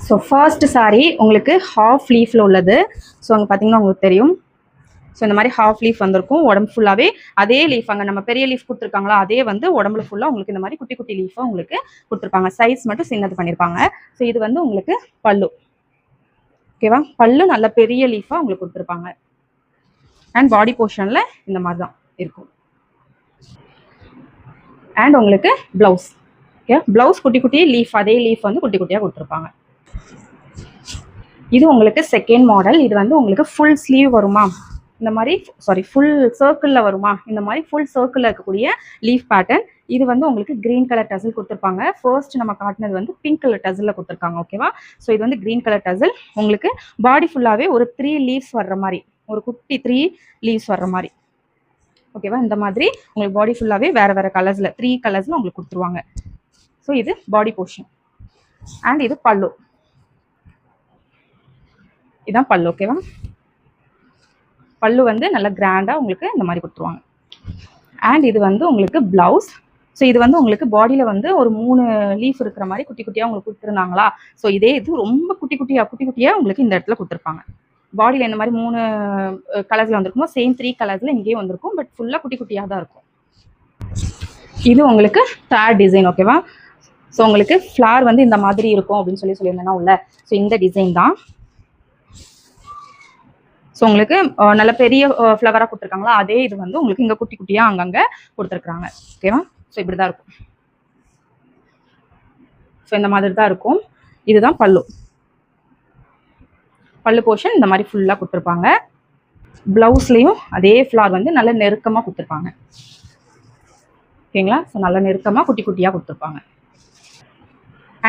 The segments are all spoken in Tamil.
ஸோ ஃபர்ஸ்ட் சாரீ உங்களுக்கு ஹாஃப் லீஃபில் உள்ளது. ஸோ அங்கே பார்த்தீங்கன்னா உங்களுக்கு தெரியும். ஸோ இந்த மாதிரி ஹாஃப் லீஃப் வந்திருக்கும். உடம்பு ஃபுல்லாகவே அதே லீஃப், அங்கே நம்ம பெரிய லீஃப் கொடுத்துருக்காங்களா அதே வந்து உடம்புல ஃபுல்லாக உங்களுக்கு இந்த மாதிரி குட்டி குட்டி லீஃபாக உங்களுக்கு கொடுத்துருப்பாங்க. சைஸ் மட்டும் சின்னது பண்ணியிருப்பாங்க. ஸோ இது வந்து உங்களுக்கு பல்லு. ஓகேவா? பல்லு நல்ல பெரிய லீஃபாக உங்களுக்கு கொடுத்துருப்பாங்க. அண்ட் பாடி போர்ஷனில் இந்த மாதிரி தான் இருக்கும். அண்ட் உங்களுக்கு ப்ளவுஸ். ஓகே, ப்ளவுஸ் குட்டி குட்டி லீஃப், அதே லீஃப் வந்து குட்டி குட்டியாக கொடுத்துருப்பாங்க. இது உங்களுக்கு செகண்ட் மாடல். இது வந்து உங்களுக்கு ஃபுல் ஸ்லீவ் வருமா இந்த மாதிரி, சாரி ஃபுல் சர்க்கிளில் வருமா இந்த மாதிரி ஃபுல் சர்க்கிளில் இருக்கக்கூடிய லீஃப் பேட்டர்ன். இது வந்து உங்களுக்கு க்ரீன் கலர் டசில் கொடுத்துருப்பாங்க. ஃபர்ஸ்ட் நம்ம காட்டினது வந்து பிங்க் கலர் டசிலில் கொடுத்துருக்காங்க. ஓகேவா? ஸோ இது வந்து க்ரீன் கலர் டசில். உங்களுக்கு பாடி ஃபுல்லாகவே ஒரு 3 லீவ்ஸ் வர்ற மாதிரி, ஒரு குட்டி 3 லீவ்ஸ் வர்ற மாதிரி. ஓகேவா? இந்த மாதிரி உங்களுக்கு பாடி ஃபுல்லாகவே வேறு வேறு கலர்ஸில் 3 கலர்ஸில் உங்களுக்கு கொடுத்துருவாங்க. ஸோ இது பாடி போர்ஷன். அண்ட் இது பல்லு. இதுதான் பல்லு. ஓகேவா? பல்லு வந்து நல்லா கிராண்டாக உங்களுக்கு இந்த மாதிரி கொடுத்துருவாங்க. அண்ட் இது வந்து உங்களுக்கு ப்ளவுஸ். ஸோ இது வந்து உங்களுக்கு பாடியில் வந்து ஒரு 3 லீஃப் இருக்கிற மாதிரி குட்டி குட்டியாக உங்களுக்கு கொடுத்துருந்தாங்களா. ஸோ இதே இது ரொம்ப குட்டி குட்டியாக உங்களுக்கு இந்த இடத்துல கொடுத்துருப்பாங்க. பாடியில் இந்த மாதிரி 3 கலர்ஸில் வந்திருக்கும். சேம் 3 கலர்ஸில் இங்கேயும் வந்திருக்கும். பட் ஃபுல்லாக குட்டி குட்டியாக தான் இருக்கும். இது உங்களுக்கு தேர்ட் டிசைன். ஓகேவா? ஸோ உங்களுக்கு ஃப்ளார் வந்து இந்த மாதிரி இருக்கும் அப்படின்னு சொல்லியிருந்தேன்னா உள்ள. ஸோ இந்த டிசைன் தான். ஸோ உங்களுக்கு நல்ல பெரிய ஃப்ளவராக கொடுத்துருக்காங்களா அதே இது வந்து உங்களுக்கு இங்கே குட்டி குட்டியாக அங்கங்கே கொடுத்துருக்குறாங்க. ஓகேவா? ஸோ இப்படி தான் இருக்கும். ஸோ இந்த மாதிரி தான் இருக்கும். இதுதான் பல்லு. பல்லு போர்ஷன் இந்த மாதிரி ஃபுல்லாக கொடுத்துருப்பாங்க. ப்ளவுஸ்லேயும் அதே ஃப்ளார் வந்து நல்ல நெருக்கமாக கொடுத்துருப்பாங்க. ஓகேங்களா? ஸோ நல்ல நெருக்கமாக குட்டி குட்டியாக கொடுத்துருப்பாங்க.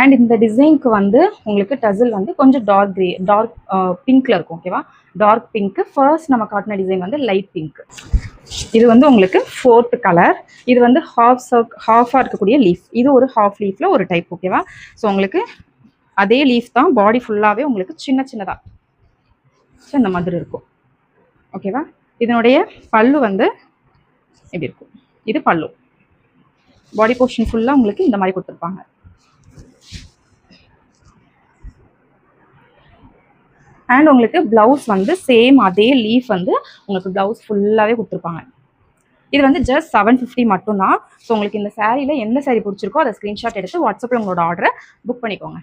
அண்ட் இந்த டிசைனுக்கு வந்து உங்களுக்கு டசில் வந்து கொஞ்சம் டார்க் பிங்க்ல இருக்கும். ஓகேவா? Dark pink. ஃபர்ஸ்ட் நம்ம காட்டின டிசைன் வந்து லைட் பிங்க். இது வந்து உங்களுக்கு 4th கலர். இது வந்து ஹாஃபாக இருக்கக்கூடிய லீஃப். இது ஒரு ஹாஃப் லீஃப்ல ஒரு டைப். ஓகேவா? ஸோ உங்களுக்கு அதே லீஃப் தான், பாடி ஃபுல்லாகவே உங்களுக்கு சின்ன சின்னதாக ஸோ இந்த மாதிரி இருக்கும். ஓகேவா? இதனுடைய பல்லு வந்து எப்படி இருக்கும்? இது பல்லு. பாடி போர்ஷன் ஃபுல்லாக உங்களுக்கு இந்த மாதிரி கொடுத்துருப்பாங்க. அண்ட் உங்களுக்கு ப்ளவுஸ் வந்து சேம் அதே லீஃப் வந்து உங்களுக்கு ப்ளவுஸ் ஃபுல்லாகவே கொடுத்துருப்பாங்க. இது வந்து ஜஸ்ட் 750 மட்டும்தான். ஸோ உங்களுக்கு இந்த சாரியில் எந்த சாரி பிடிச்சிருக்கோ அதை ஸ்க்ரீன்ஷாட் எடுத்து வாட்ஸ்அப்பில் உங்களோட ஆர்டரை புக் பண்ணிக்கோங்க.